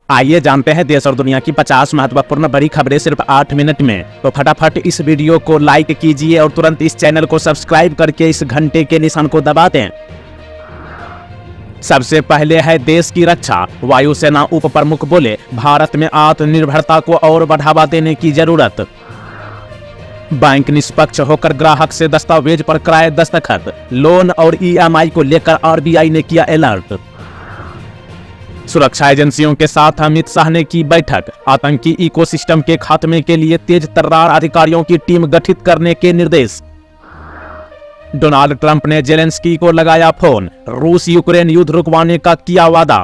आइए जानते हैं देश और दुनिया की 50 महत्वपूर्ण बड़ी खबरें सिर्फ 8 मिनट में। तो फटाफट इस वीडियो को लाइक कीजिए और तुरंत इस चैनल को सब्सक्राइब करके इस घंटे के निशान को दबा दें। सबसे पहले है देश की रक्षा। वायुसेना उप प्रमुख बोले, भारत में आत्मनिर्भरता को और बढ़ावा देने की जरूरत। बैंक निष्पक्ष होकर ग्राहक से दस्तावेज पर कराए दस्तखत। लोन और EMI को लेकर RBI ने किया अलर्ट। सुरक्षा एजेंसियों के साथ अमित शाह ने की बैठक। आतंकी इकोसिस्टम के खात्मे के लिए तेज तर्रार अधिकारियों की टीम गठित करने के निर्देश। डोनाल्ड ट्रंप ने जेलेंस्की को लगाया फोन। रूस यूक्रेन युद्ध रुकवाने का किया वादा।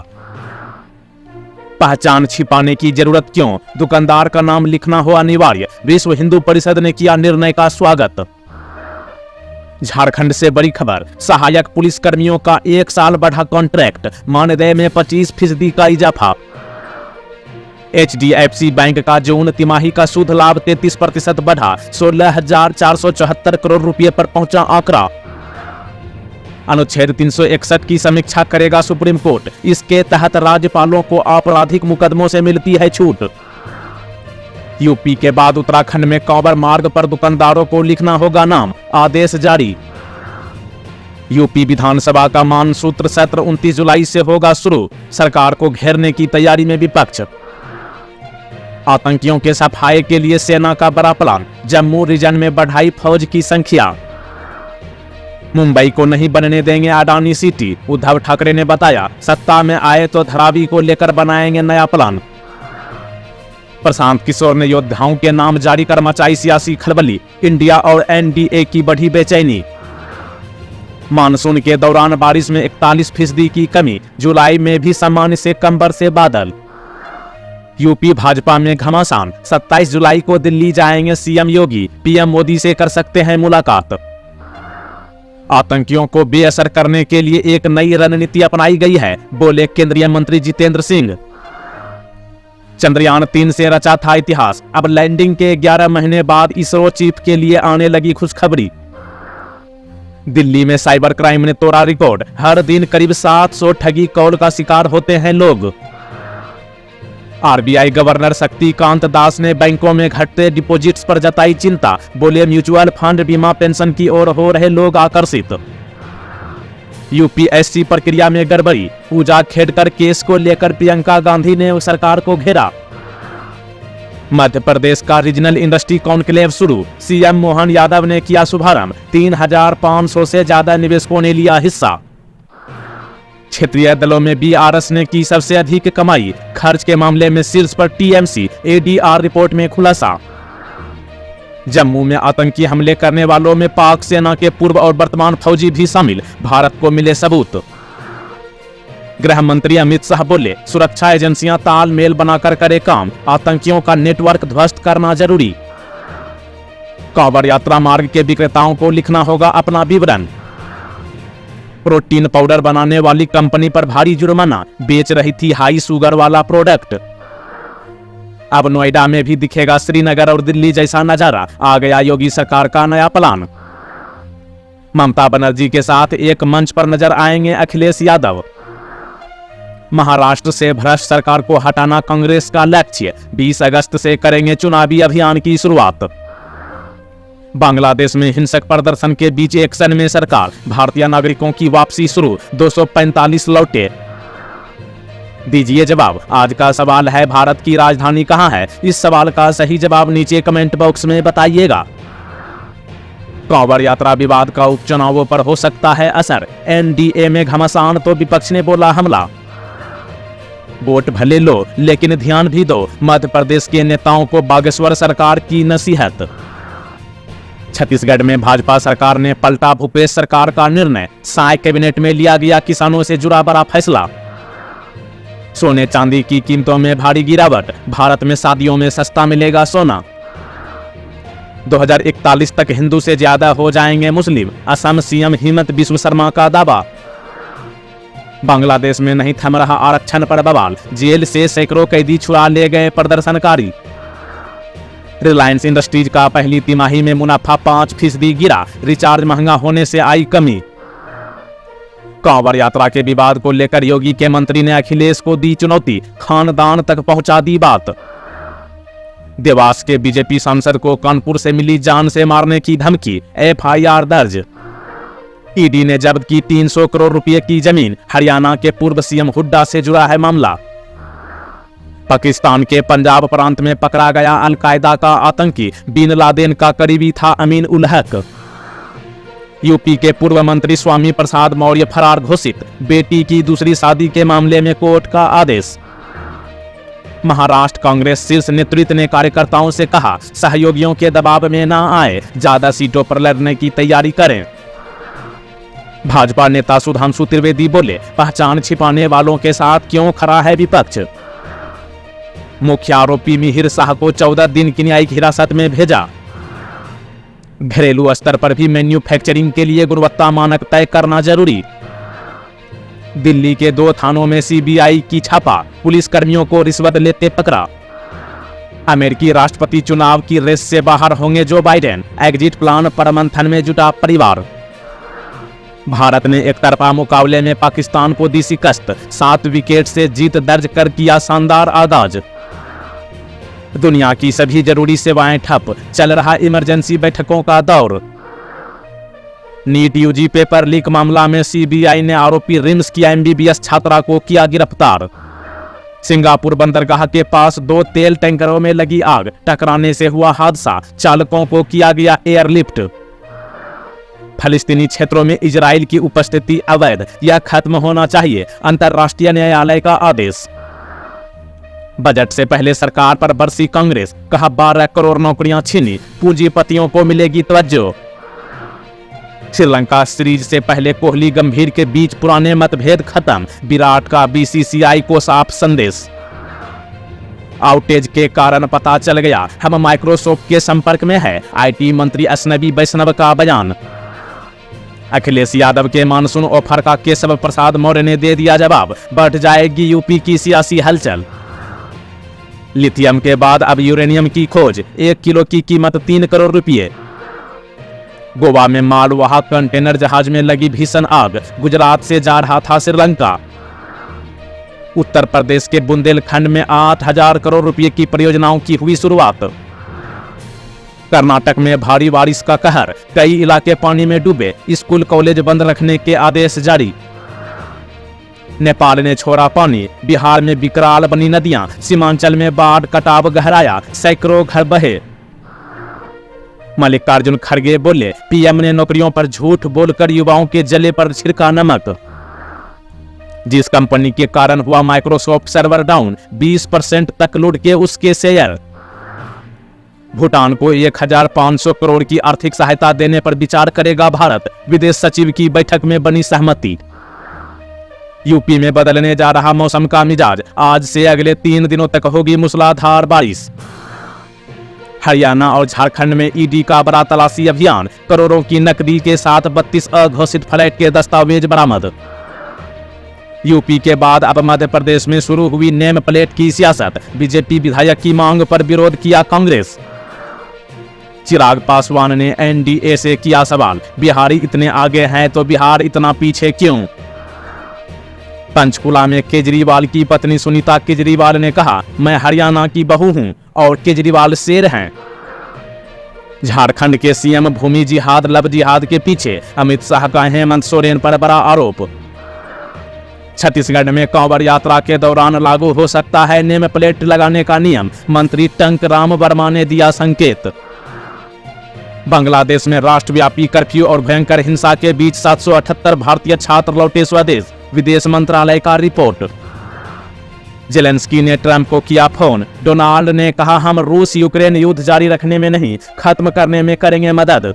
पहचान छिपाने की जरूरत क्यों, दुकानदार का नाम लिखना हो अनिवार्य। विश्व हिंदू परिषद ने किया निर्णय का स्वागत। झारखंड से बड़ी खबर, सहायक पुलिस कर्मियों का 1 साल बढ़ा कॉन्ट्रैक्ट, मानदेय में 25% का इजाफा। HDFC बैंक का जून तिमाही का शुद्ध लाभ 33% बढ़ा, 16,474 करोड़ रुपए पर पहुंचा आंकड़ा। अनुच्छेद 361 की समीक्षा करेगा सुप्रीम कोर्ट। इसके तहत राज्यपालों को आपराधिक मुकदमों से मिलती है छूट। यूपी के बाद उत्तराखंड में कांवर मार्ग पर दुकानदारों को लिखना होगा नाम, आदेश जारी। यूपी विधानसभा का मानसूत्र सत्र 29 जुलाई से होगा शुरू। सरकार को घेरने की तैयारी में विपक्ष। आतंकियों के सफाये के लिए सेना का बड़ा प्लान। जम्मू रीजन में बढ़ाई फौज की संख्या। मुंबई को नहीं बनने देंगे अडानी सिटी, उद्धव ठाकरे ने बताया। सत्ता में आए तो धारावी को लेकर बनाएंगे नया प्लान। प्रशांत किशोर ने योद्धाओं के नाम जारी कर मचाई सियासी खलबली। इंडिया और NDA की बढ़ी बेचैनी। मानसून के दौरान बारिश में 41% की कमी। जुलाई में भी सामान्य से कम बरसे बादल। यूपी भाजपा में घमासान। 27 जुलाई को दिल्ली जाएंगे CM योगी। PM मोदी से कर सकते हैं मुलाकात। आतंकियों को बेअसर करने के लिए एक नई रणनीति अपनाई गई है, बोले केंद्रीय मंत्री जितेंद्र सिंह। चंद्रयान 3 से रचा था इतिहास। अब लैंडिंग के 11 महीने बाद इसरो चीफ के लिए आने लगी खुशखबरी। दिल्ली में साइबर क्राइम ने तोड़ा रिकॉर्ड। हर दिन करीब 700 ठगी कॉल का शिकार होते हैं लोग। RBI गवर्नर शक्तिकांत दास ने बैंकों में घटते डिपॉजिट्स पर जताई चिंता। बोले, म्यूचुअल फंड, बीमा, पेंशन की ओर हो रहे लोग आकर्षित। UPSC प्रक्रिया में गड़बड़ी। पूजा खेड़कर केस को लेकर प्रियंका गांधी ने सरकार को घेरा। मध्य प्रदेश का रीजनल इंडस्ट्री कॉन्क्लेव शुरू। CM मोहन यादव ने किया शुभारंभ। 3,500 से ज्यादा निवेशकों ने लिया हिस्सा। क्षेत्रीय दलों में BRS ने की सबसे अधिक कमाई। खर्च के मामले में शीर्ष पर TMC, ADR रिपोर्ट में खुलासा। जम्मू में आतंकी हमले करने वालों में पाक सेना के पूर्व और वर्तमान फौजी भी शामिल। भारत को मिले सबूत। गृह मंत्री अमित शाह बोले, सुरक्षा एजेंसियां तालमेल बनाकर करे काम। आतंकियों का नेटवर्क ध्वस्त करना जरूरी। कांवर यात्रा मार्ग के विक्रेताओं को लिखना होगा अपना विवरण। प्रोटीन पाउडर बनाने वाली कंपनी पर भारी जुर्माना। बेच रही थी हाई शुगर वाला प्रोडक्ट। अब नोएडा में भी दिखेगा श्रीनगर और दिल्ली जैसा नजारा। आ गया योगी सरकार का नया प्लान। ममता बनर्जी के साथ एक मंच पर नजर आएंगे अखिलेश यादव। महाराष्ट्र से भ्रष्ट सरकार को हटाना कांग्रेस का लक्ष्य। 20 अगस्त से करेंगे चुनावी अभियान की शुरुआत। बांग्लादेश में हिंसक प्रदर्शन के बीच एक्शन में सरकार। भारतीय नागरिकों की वापसी शुरू। 245 लौटे। दीजिए जवाब। आज का सवाल है, भारत की राजधानी कहाँ है? इस सवाल का सही जवाब नीचे कमेंट बॉक्स में बताइएगा। कांवर यात्रा विवाद का उपचुनावों पर हो सकता है असर। NDA में घमासान तो विपक्ष ने बोला हमला। वोट भले लो लेकिन ध्यान भी दो। मध्य प्रदेश के नेताओं को बागेश्वर सरकार की नसीहत। छत्तीसगढ़ में भाजपा सरकार ने पलटा भूपेश सरकार का निर्णय। साय कैबिनेट में लिया गया किसानों से जुड़ा बड़ा फैसला। सोने चांदी की कीमतों में भारी गिरावट। भारत में शादियों में सस्ता मिलेगा सोना। 2041 तक हिंदू से ज्यादा हो जाएंगे मुस्लिम। असम CM हिमंत बिस्व शर्मा का दावा। बांग्लादेश में नहीं थम रहा आरक्षण पर बवाल। जेल से सैकड़ों कैदी छुड़ा ले गए प्रदर्शनकारी। रिलायंस इंडस्ट्रीज का पहली तिमाही में मुनाफा 5% गिरा। रिचार्ज महंगा होने से आई कमी। कांवड़ यात्रा के विवाद को लेकर योगी के मंत्री ने अखिलेश को दी चुनौती, खानदान तक पहुंचा दी बात। देवास के बीजेपी सांसद को कानपुर से मिली जान से मारने की धमकी, एफआईआर दर्ज। ईडी ने जब्त की 300 करोड़ रुपए की जमीन, हरियाणा के पूर्व सीएम हुड्डा से जुड़ा है मामला। पाकिस्तान के पंजाब प्रांत में पकड़ा गया अलकायदा का आतंकी, बिन लादेन का करीबी था अमीन उल हक। यूपी के पूर्व मंत्री स्वामी प्रसाद मौर्य फरार घोषित, बेटी की दूसरी शादी के मामले में कोर्ट का आदेश। महाराष्ट्र कांग्रेस शीर्ष नेतृत्व ने कार्यकर्ताओं से कहा, सहयोगियों के दबाव में ना आए, ज्यादा सीटों पर लड़ने की तैयारी करें। भाजपा नेता सुधांशु त्रिवेदी बोले, पहचान छिपाने वालों के साथ क्यों खड़ा है विपक्ष। मुख्य आरोपी मिहिर शाह को 14 दिन की न्यायिक हिरासत में भेजा। घरेलू स्तर पर भी मैन्युफैक्चरिंग के लिए गुणवत्ता मानक तय करना जरूरी। दिल्ली के 2 थानों में सीबीआई की छापा, पुलिस कर्मियों को रिश्वत लेते पकड़ा। अमेरिकी राष्ट्रपति चुनाव की रेस से बाहर होंगे जो बाइडेन, एग्जिट प्लान पर मंथन में जुटा परिवार। भारत ने एक तरफा मुकाबले में पाकिस्तान को दी शिकस्त, 7 विकेट से जीत दर्ज कर किया शानदार आगाज। दुनिया की सभी जरूरी सेवाएं ठप, चल रहा इमरजेंसी बैठकों का दौर। नीट यूजी पेपर लीक मामला में सीबीआई ने आरोपी रिम्स की एमबीबीएस छात्रा को किया गिरफ्तार। सिंगापुर बंदरगाह के पास 2 तेल टैंकरों में लगी आग, टकराने से हुआ हादसा, चालकों को किया गया एयरलिफ्ट। फलस्तीनी क्षेत्रों में इजराइल की उपस्थिति अवैध, यह खत्म होना चाहिए, अंतर्राष्ट्रीय न्यायालय का आदेश। बजट से पहले सरकार पर बरसी कांग्रेस, कहा 12 करोड़ नौकरियां छीनी, पूंजीपतियों को मिलेगी तवज्जो। श्रीलंका सीरीज से पहले कोहली गंभीर के बीच पुराने मतभेद खत्म, विराट का बीसीसीआई को साफ संदेश। आउटेज के कारण पता चल गया, हम माइक्रोसॉफ्ट के संपर्क में है, आईटी मंत्री अश्विनी वैष्णव का बयान। अखिलेश यादव के मानसून ऑफर का केशव प्रसाद मौर्य ने दे दिया जवाब, बढ़ जाएगी यूपी की सियासी हलचल। लिथियम के बाद अब यूरेनियम की खोज, 1 किलो की कीमत 3 करोड़ रुपए। गोवा में मालवाहक कंटेनर जहाज में लगी भीषण आग, गुजरात से जा रहा था श्रीलंका। उत्तर प्रदेश के बुंदेलखंड में 8,000 करोड़ रुपए की परियोजनाओं की हुई शुरुआत। कर्नाटक में भारी बारिश का कहर, कई इलाके पानी में डूबे, स्कूल कॉलेज बंद रखने के आदेश जारी। नेपाल ने छोड़ा पानी, बिहार में विकराल बनी नदियां, सीमांचल में बाढ़ कटाव गहराया, सैकड़ों घर बहे। मल्लिकार्जुन खड़गे बोले, पीएम ने नौकरियों पर झूठ बोलकर युवाओं के जले पर छिड़का नमक। जिस कंपनी के कारण हुआ माइक्रोसॉफ्ट सर्वर डाउन, 20% तक लुढ़ के उसके शेयर। भूटान को 1,500 करोड़ की आर्थिक सहायता देने पर विचार करेगा भारत, विदेश सचिव की बैठक में बनी सहमति। यूपी में बदलने जा रहा मौसम का मिजाज, आज से अगले 3 दिनों तक होगी मूसलाधार बारिश। हरियाणा और झारखंड में ईडी का बड़ा तलाशी अभियान, करोड़ों की नकदी के साथ 32 अघोषित फ्लैट के दस्तावेज बरामद। यूपी के बाद अब मध्य प्रदेश में शुरू हुई नेम प्लेट की सियासत, बीजेपी विधायक की मांग पर विरोध किया कांग्रेस। चिराग पासवान ने एनडीए से किया सवाल, बिहारी इतने आगे हैं तो बिहार इतना पीछे क्यों। पंचकुला में केजरीवाल की पत्नी सुनीता केजरीवाल ने कहा, मैं हरियाणा की बहू हूं और केजरीवाल शेर हैं। झारखंड के सीएम भूमि जिहाद लव जिहाद के पीछे, अमित शाह का हेमंत सोरेन पर बड़ा आरोप। छत्तीसगढ़ में कांवड़ यात्रा के दौरान लागू हो सकता है नेम प्लेट लगाने का नियम, मंत्री टंक राम वर्मा ने दिया संकेत। बांग्लादेश में राष्ट्रव्यापी कर्फ्यू और भयंकर हिंसा के बीच 778 भारतीय छात्र लौटे स्वदेश, विदेश मंत्रालय का रिपोर्ट। जेलेंस्की ने ट्रंप को किया फोन, डोनाल्ड ने कहा हम रूस यूक्रेन युद्ध जारी रखने में नहीं, खत्म करने में करेंगे मदद।